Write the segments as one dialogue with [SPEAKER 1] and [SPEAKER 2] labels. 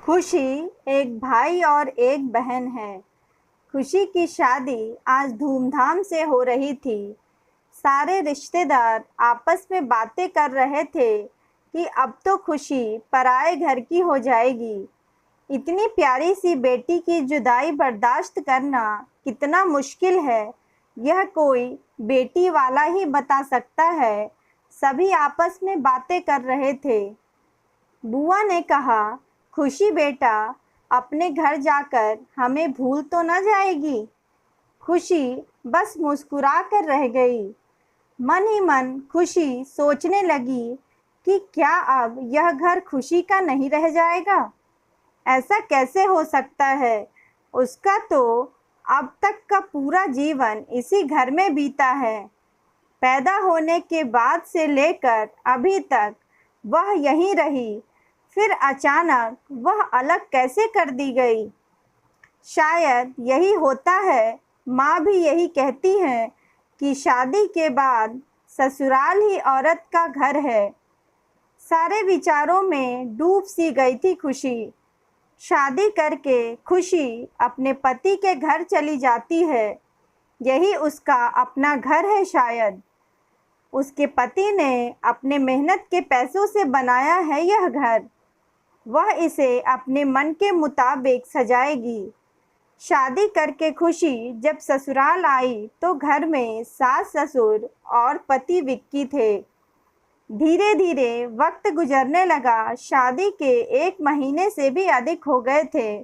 [SPEAKER 1] खुशी एक भाई और एक बहन है। खुशी की शादी आज धूमधाम से हो रही थी। सारे रिश्तेदार आपस में बातें कर रहे थे कि अब तो खुशी पराए घर की हो जाएगी। इतनी प्यारी सी बेटी की जुदाई बर्दाश्त करना कितना मुश्किल है, यह कोई बेटी वाला ही बता सकता है। सभी आपस में बातें कर रहे थे। बुआ ने कहा, खुशी बेटा, अपने घर जाकर हमें भूल तो न जाएगी। खुशी बस मुस्कुरा कर रह गई। मन ही मन खुशी सोचने लगी कि क्या अब यह घर खुशी का नहीं रह जाएगा। ऐसा कैसे हो सकता है? उसका तो अब तक का पूरा जीवन इसी घर में बीता है। पैदा होने के बाद से लेकर अभी तक वह यहीं रही, फिर अचानक वह अलग कैसे कर दी गई? शायद यही होता है। माँ भी यही कहती हैं कि शादी के बाद ससुराल ही औरत का घर है। सारे विचारों में डूब सी गई थी खुशी। शादी करके खुशी अपने पति के घर चली जाती है। यही उसका अपना घर है शायद। उसके पति ने अपने मेहनत के पैसों से बनाया है यह घर। वह इसे अपने मन के मुताबिक सजाएगी। शादी करके खुशी जब ससुराल आई तो घर में सास ससुर और पति विक्की थे। धीरे धीरे वक्त गुजरने लगा। शादी के 1 महीने से भी अधिक हो गए थे।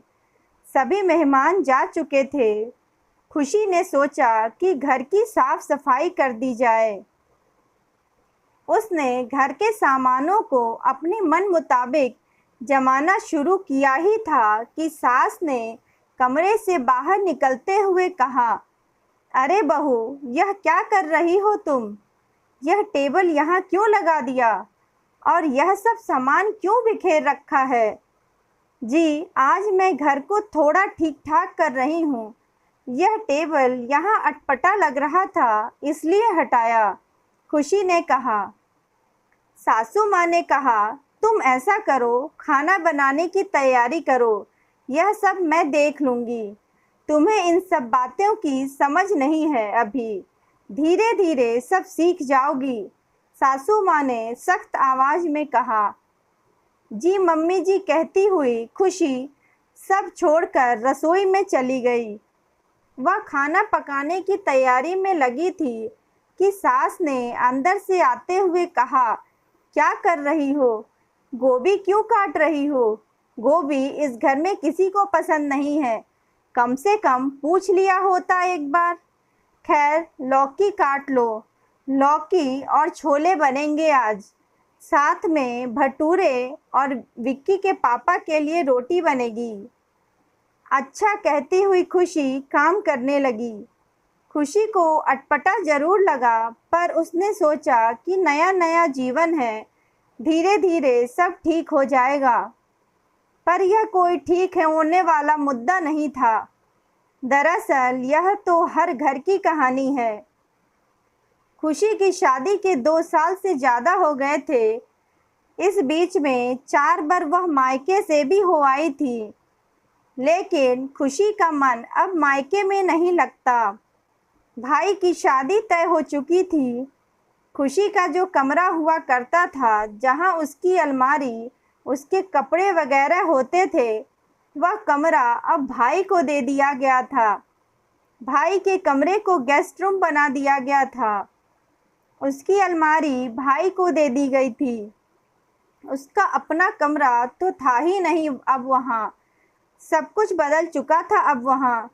[SPEAKER 1] सभी मेहमान जा चुके थे। खुशी ने सोचा कि घर की साफ सफाई कर दी जाए। उसने घर के सामानों को अपने मन मुताबिक जमाना शुरू किया ही था कि सास ने कमरे से बाहर निकलते हुए कहा, अरे बहू, यह क्या कर रही हो तुम? यह टेबल यहाँ क्यों लगा दिया और यह सब सामान क्यों बिखेर रखा है? जी, आज मैं घर को थोड़ा ठीक ठाक कर रही हूँ। यह टेबल यहाँ अटपटा लग रहा था, इसलिए हटाया, खुशी ने कहा। सासू माँ ने कहा, तुम ऐसा करो, खाना बनाने की तैयारी करो, यह सब मैं देख लूँगी। तुम्हें इन सब बातों की समझ नहीं है अभी, धीरे धीरे सब सीख जाओगी, सासू माँ ने सख्त आवाज़ में कहा। जी मम्मी जी कहती हुई खुशी सब छोड़कर रसोई में चली गई। वह खाना पकाने की तैयारी में लगी थी कि सास ने अंदर से आते हुए कहा, क्या कर रही हो? गोभी क्यों काट रही हो? गोभी इस घर में किसी को पसंद नहीं है, कम से कम पूछ लिया होता एक बार। खैर, लौकी काट लो। लौकी और छोले बनेंगे आज, साथ में भटूरे, और विक्की के पापा के लिए रोटी बनेगी। अच्छा कहती हुई खुशी काम करने लगी। खुशी को अटपटा जरूर लगा, पर उसने सोचा कि नया नया जीवन है, धीरे धीरे सब ठीक हो जाएगा। पर यह कोई ठीक होने वाला मुद्दा नहीं था। दरअसल यह तो हर घर की कहानी है। खुशी की शादी के 2 साल से ज़्यादा हो गए थे। इस बीच में 4 बार वह मायके से भी हो आई थी, लेकिन खुशी का मन अब मायके में नहीं लगता। भाई की शादी तय हो चुकी थी। खुशी का जो कमरा हुआ करता था, जहां उसकी अलमारी, उसके कपड़े वगैरह होते थे, वह कमरा अब भाई को दे दिया गया था। भाई के कमरे को गेस्ट रूम बना दिया गया था। उसकी अलमारी भाई को दे दी गई थी। उसका अपना कमरा तो था ही नहीं अब वहाँ। सब कुछ बदल चुका था अब वहाँ।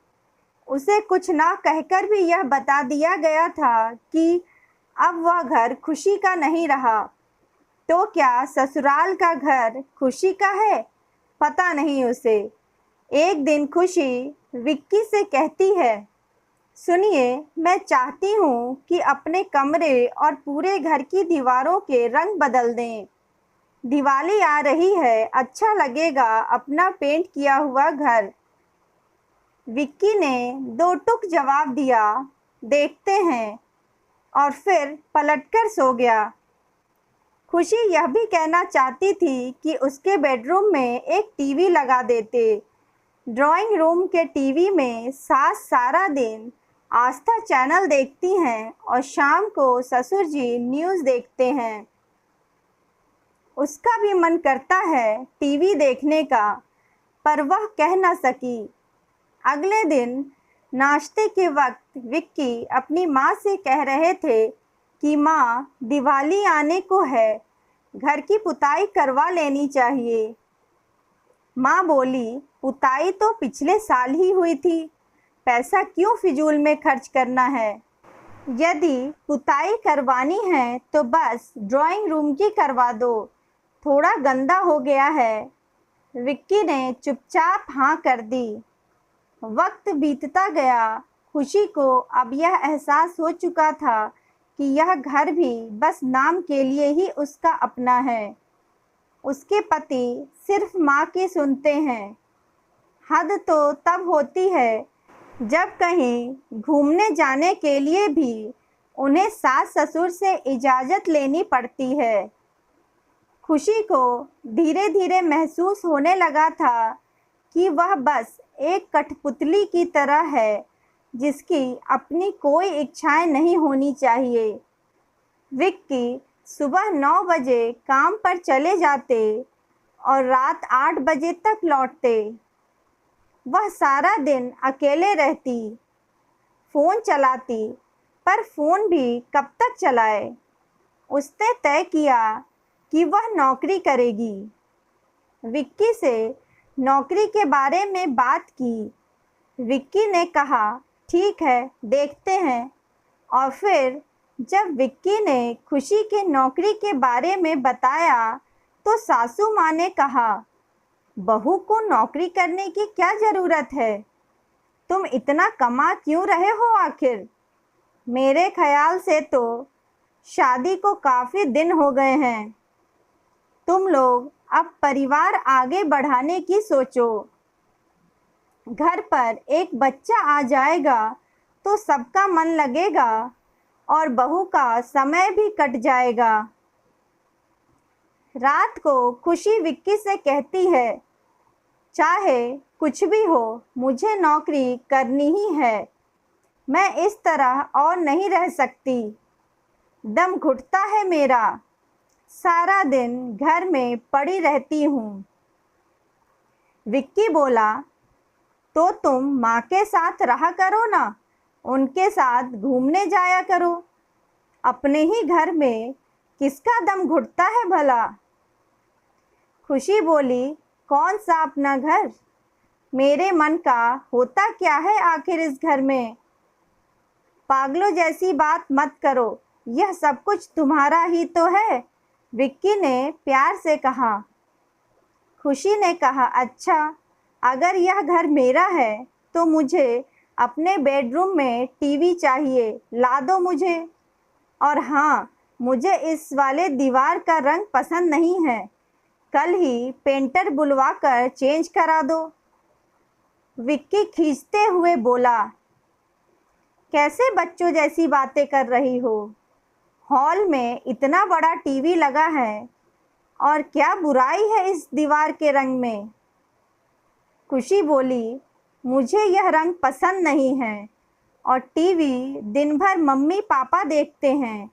[SPEAKER 1] उसे कुछ ना कहकर भी यह बता दिया गया था कि अब वह घर खुशी का नहीं रहा। तो क्या ससुराल का घर खुशी का है? पता नहीं उसे। एक दिन खुशी विक्की से कहती है, सुनिए, मैं चाहती हूँ कि अपने कमरे और पूरे घर की दीवारों के रंग बदल दें। दिवाली आ रही है, अच्छा लगेगा अपना पेंट किया हुआ घर। विक्की ने 2 टुक जवाब दिया, देखते हैं, और फिर पलटकर सो गया। खुशी यह भी कहना चाहती थी कि उसके बेडरूम में एक टीवी लगा देते। ड्राइंग रूम के टीवी में सास सारा दिन आस्था चैनल देखती हैं और शाम को ससुर जी न्यूज़ देखते हैं। उसका भी मन करता है टीवी देखने का, पर वह कह न सकी। अगले दिन नाश्ते के वक्त विक्की अपनी माँ से कह रहे थे कि माँ, दिवाली आने को है, घर की पुताई करवा लेनी चाहिए। माँ बोली, पुताई तो पिछले साल ही हुई थी, पैसा क्यों फिजूल में खर्च करना है। यदि पुताई करवानी है तो बस ड्राइंग रूम की करवा दो, थोड़ा गंदा हो गया है। विक्की ने चुपचाप हाँ कर दी। वक्त बीतता गया। खुशी को अब यह एहसास हो चुका था कि यह घर भी बस नाम के लिए ही उसका अपना है। उसके पति सिर्फ माँ की सुनते हैं। हद तो तब होती है जब कहीं घूमने जाने के लिए भी उन्हें सास ससुर से इजाज़त लेनी पड़ती है। खुशी को धीरे धीरे महसूस होने लगा था कि वह बस एक कठपुतली की तरह है जिसकी अपनी कोई इच्छाएं नहीं होनी चाहिए। विक्की सुबह 9 बजे काम पर चले जाते और रात 8 बजे तक लौटते। वह सारा दिन अकेले रहती, फ़ोन चलाती, पर फ़ोन भी कब तक चलाए। उसने तय किया कि वह नौकरी करेगी। विक्की से नौकरी के बारे में बात की। विक्की ने कहा, ठीक है, देखते हैं। और फिर जब विक्की ने खुशी की नौकरी के बारे में बताया तो सासू माँ ने कहा, बहू को नौकरी करने की क्या ज़रूरत है? तुम इतना कमा क्यों रहे हो आखिर? मेरे ख्याल से तो शादी को काफ़ी दिन हो गए हैं। तुम लोग अब परिवार आगे बढ़ाने की सोचो। घर पर एक बच्चा आ जाएगा तो सबका मन लगेगा और बहू का समय भी कट जाएगा। रात को खुशी विक्की से कहती है, चाहे कुछ भी हो, मुझे नौकरी करनी ही है। मैं इस तरह और नहीं रह सकती। दम घुटता है मेरा। सारा दिन घर में पड़ी रहती हूँ। विक्की बोला, तो तुम माँ के साथ रहा करो ना, उनके साथ घूमने जाया करो। अपने ही घर में किसका दम घुटता है भला? खुशी बोली, कौन सा अपना घर? मेरे मन का होता क्या है आखिर इस घर में? पागलों जैसी बात मत करो, यह सब कुछ तुम्हारा ही तो है, विक्की ने प्यार से कहा। खुशी ने कहा, अच्छा, अगर यह घर मेरा है तो मुझे अपने बेडरूम में टीवी चाहिए, ला दो मुझे। और हाँ, मुझे इस वाले दीवार का रंग पसंद नहीं है, कल ही पेंटर बुलवा कर चेंज करा दो। विक्की खींचते हुए बोला, कैसे बच्चों जैसी बातें कर रही हो? हॉल में इतना बड़ा टीवी लगा है और क्या बुराई है इस दीवार के रंग में? खुशी बोली, मुझे यह रंग पसंद नहीं है और टीवी दिन भर मम्मी पापा देखते हैं,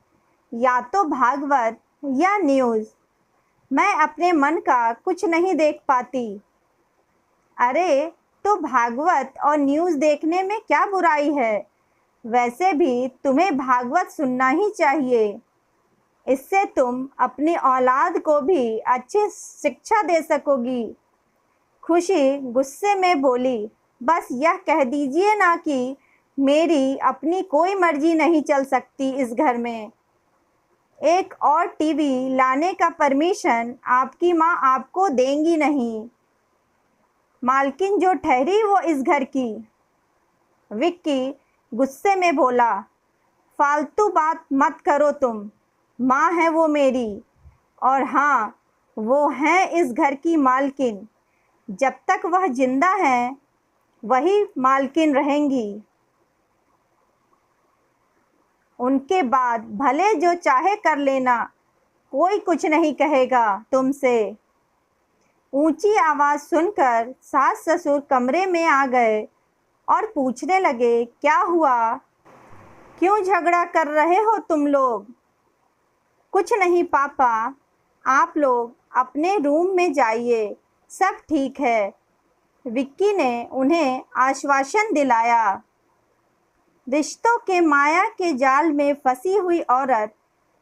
[SPEAKER 1] या तो भागवत या न्यूज़। मैं अपने मन का कुछ नहीं देख पाती। अरे, तो भागवत और न्यूज़ देखने में क्या बुराई है? वैसे भी तुम्हें भागवत सुनना ही चाहिए। इससे तुम अपनी औलाद को भी अच्छी शिक्षा दे सकोगी। खुशी गुस्से में बोली, बस यह कह दीजिए ना कि मेरी अपनी कोई मर्जी नहीं चल सकती इस घर में। एक और टीवी लाने का परमिशन आपकी माँ आपको देंगी नहीं। मालकिन जो ठहरी वो इस घर की। विक्की गुस्से में बोला, फालतू बात मत करो तुम, माँ है वो मेरी, और हाँ, वो हैं इस घर की मालकिन। जब तक वह जिंदा हैं वही मालकिन रहेंगी। उनके बाद भले जो चाहे कर लेना, कोई कुछ नहीं कहेगा तुमसे। ऊंची आवाज़ सुनकर सास ससुर कमरे में आ गए और पूछने लगे, क्या हुआ, क्यों झगड़ा कर रहे हो तुम लोग? कुछ नहीं पापा, आप लोग अपने रूम में जाइए, सब ठीक है, विक्की ने उन्हें आश्वासन दिलाया। रिश्तों के माया के जाल में फंसी हुई औरत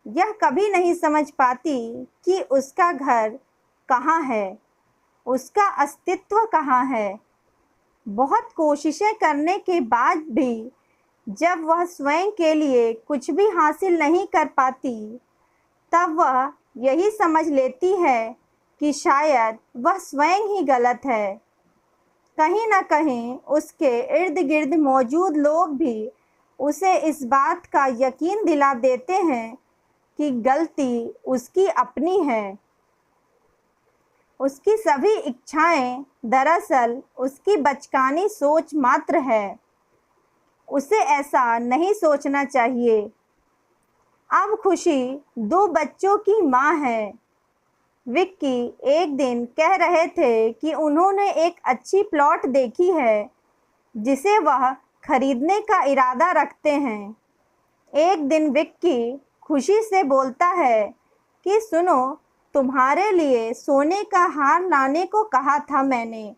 [SPEAKER 1] यह कभी नहीं समझ पाती कि उसका घर कहाँ है, उसका अस्तित्व कहाँ है। बहुत कोशिशें करने के बाद भी जब वह स्वयं के लिए कुछ भी हासिल नहीं कर पाती, तब वह यही समझ लेती है कि शायद वह स्वयं ही गलत है। कहीं ना कहीं उसके इर्द गिर्द मौजूद लोग भी उसे इस बात का यकीन दिला देते हैं कि गलती उसकी अपनी है। उसकी सभी इच्छाएं दरअसल उसकी बचकानी सोच मात्र है। उसे ऐसा नहीं सोचना चाहिए। अब खुशी 2 बच्चों की माँ है। विक्की एक दिन कह रहे थे कि उन्होंने एक अच्छी प्लॉट देखी है जिसे वह खरीदने का इरादा रखते हैं। एक दिन विक्की खुशी से बोलता है कि सुनो, तुम्हारे लिए सोने का हार लाने को कहा था मैंने,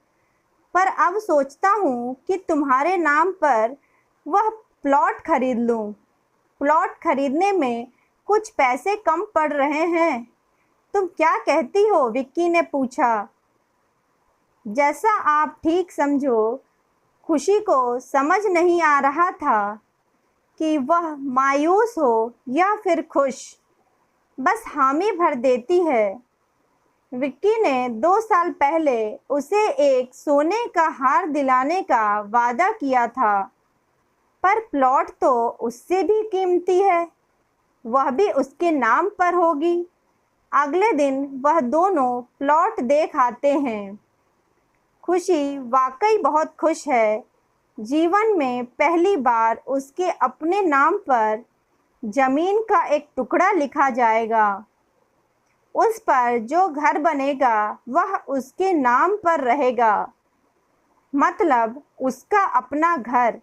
[SPEAKER 1] पर अब सोचता हूँ कि तुम्हारे नाम पर वह प्लॉट खरीद लूँ। प्लॉट खरीदने में कुछ पैसे कम पड़ रहे हैं। तुम क्या कहती हो? विक्की ने पूछा। जैसा आप ठीक समझो। खुशी को समझ नहीं आ रहा था कि वह मायूस हो या फिर खुश, बस हामी भर देती है। विक्की ने 2 साल पहले उसे एक सोने का हार दिलाने का वादा किया था, पर प्लॉट तो उससे भी कीमती है, वह भी उसके नाम पर होगी। अगले दिन वह दोनों प्लॉट देख आते हैं। खुशी वाकई बहुत खुश है। जीवन में पहली बार उसके अपने नाम पर जमीन का एक टुकड़ा लिखा जाएगा। उस पर जो घर बनेगा वह उसके नाम पर रहेगा, मतलब उसका अपना घर।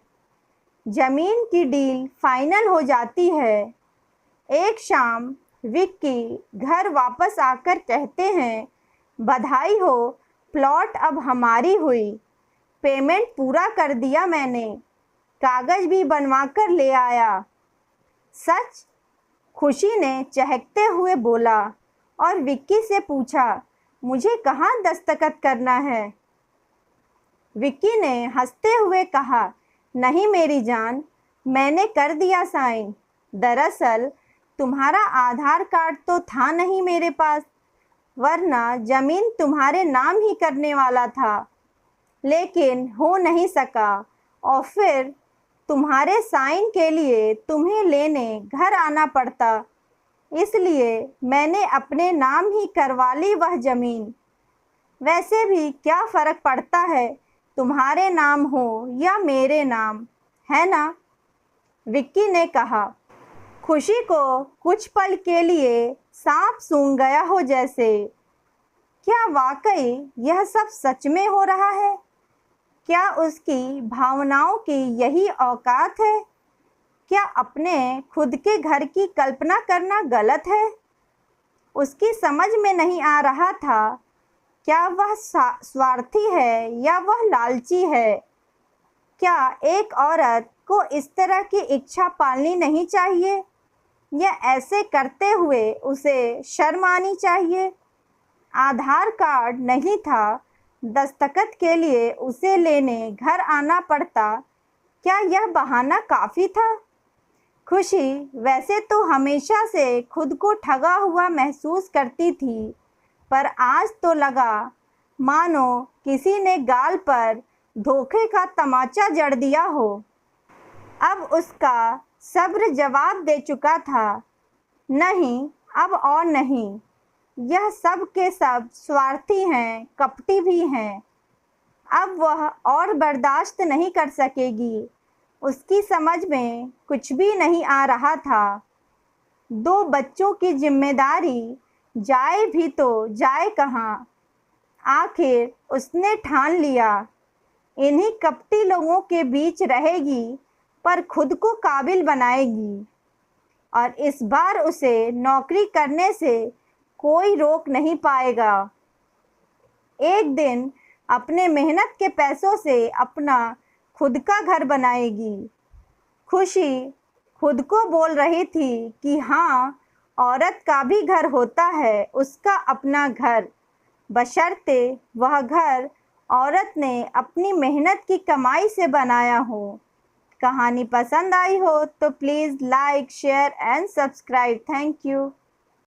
[SPEAKER 1] जमीन की डील फाइनल हो जाती है। एक शाम विक्की घर वापस आकर कहते हैं, बधाई हो, प्लॉट अब हमारी हुई। पेमेंट पूरा कर दिया मैंने, कागज भी बनवा कर ले आया। सच? खुशी ने चहकते हुए बोला और विक्की से पूछा, मुझे कहाँ दस्तखत करना है? विक्की ने हंसते हुए कहा, नहीं मेरी जान, मैंने कर दिया साइन। दरअसल तुम्हारा आधार कार्ड तो था नहीं मेरे पास, वरना ज़मीन तुम्हारे नाम ही करने वाला था, लेकिन हो नहीं सका और फिर तुम्हारे साइन के लिए तुम्हें लेने घर आना पड़ता, इसलिए मैंने अपने नाम ही करवा ली वह ज़मीन। वैसे भी क्या फ़र्क पड़ता है, तुम्हारे नाम हो या मेरे नाम, है ना? विक्की ने कहा। खुशी को कुछ पल के लिए सांप सूंघ गया हो जैसे। क्या वाकई यह सब सच में हो रहा है? क्या उसकी भावनाओं की यही औकात है? क्या अपने खुद के घर की कल्पना करना गलत है? उसकी समझ में नहीं आ रहा था, क्या वह स्वार्थी है या वह लालची है? क्या एक औरत को इस तरह की इच्छा पालनी नहीं चाहिए, या ऐसे करते हुए उसे शर्म आनी चाहिए? आधार कार्ड नहीं था, दस्तखत के लिए उसे लेने घर आना पड़ता, क्या यह बहाना काफ़ी था? खुशी वैसे तो हमेशा से खुद को ठगा हुआ महसूस करती थी, पर आज तो लगा मानो किसी ने गाल पर धोखे का तमाचा जड़ दिया हो। अब उसका सब्र जवाब दे चुका था, नहीं, अब और नहीं। यह सब के सब स्वार्थी हैं, कपटी भी हैं। अब वह और बर्दाश्त नहीं कर सकेगी। उसकी समझ में कुछ भी नहीं आ रहा था। 2 बच्चों की जिम्मेदारी जाए भी तो जाए कहाँ। आखिर उसने ठान लिया, इन्हीं कपटी लोगों के बीच रहेगी पर खुद को काबिल बनाएगी, और इस बार उसे नौकरी करने से कोई रोक नहीं पाएगा। एक दिन अपने मेहनत के पैसों से अपना खुद का घर बनाएगी। खुशी खुद को बोल रही थी कि हाँ, औरत का भी घर होता है, उसका अपना घर, बशर्ते वह घर औरत ने अपनी मेहनत की कमाई से बनाया हो। कहानी पसंद आई हो तो please like, share and subscribe. Thank you.